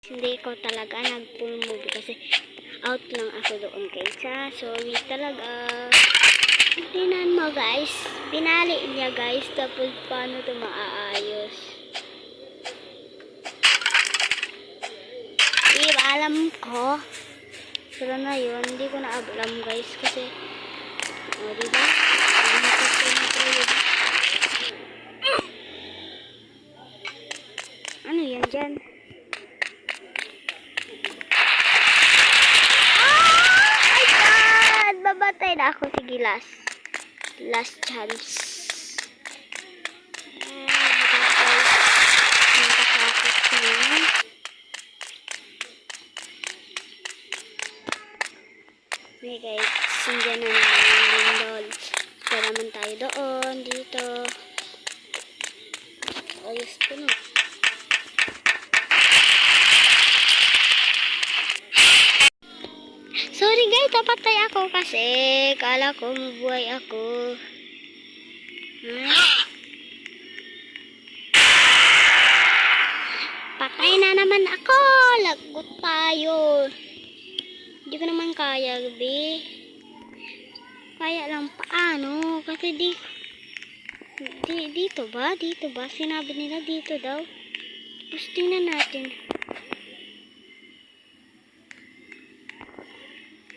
Hindi ko talaga nag-full movie kasi out lang ako doon kaysa. Sorry talaga. Tingnan mo guys. Pinali niya guys. Tapos paano ito maaayos? Diba alam ko. Pero na yun. Hindi ko na alam guys. Kasi diba? Ano yan dyan? Babatay na ako. Sige, last chance. Nakatakot naman. Okay guys, sindihan na naman yung lindol. Kaya naman tayo doon, dito. Ayos ko no. Sorry guys, napatay ako kasi kala ko mabuhay ako. Patay na naman ako. Lagot tayo. Hindi ko naman kaya, gabi. Kaya lang paano? Kasi dito ba? Dito ba? Sinabi nila dito daw. Tapos tingnan natin.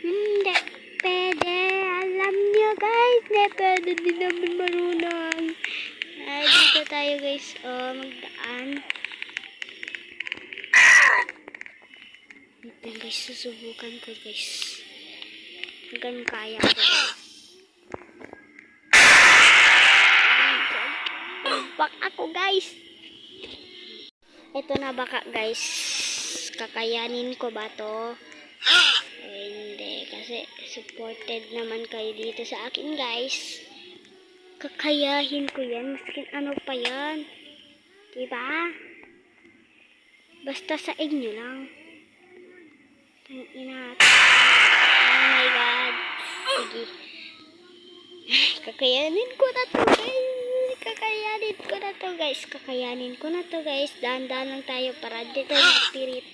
Hindi pwede. Alam nyo guys, hindi pwede din naman marunong. Ay, dito tayo guys. Magdaan. Ito guys, susubukan ko guys. Hanggang kaya ko guys. Bak ako guys. Ito na baka guys. Kakayanin ko ba to? Hindi, kasi supported naman kayo dito sa akin guys. Kakayahin ko yan, maskin ano pa yan. Diba? Basta sa inyo lang. Tangina. Oh my god. Sige. Kakayanin ko na to guys. Kakayanin ko na to guys. Kakayanin ko na to guys. Dahan-dahan lang tayo para dito yung spirit.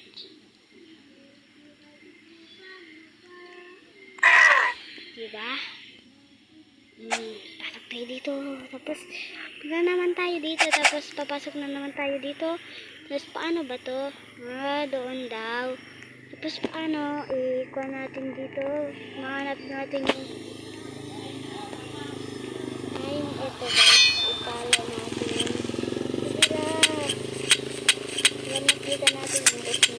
Diba? Pasok tayo dito. Tapos, na naman tayo dito. Tapos, papasok na naman tayo dito. Tapos, paano ba to? Doon daw. Tapos, paano? Ikuha natin dito. Mahanap natin yung ito guys. Ipalo natin. Diba? Yan, nakita natin yung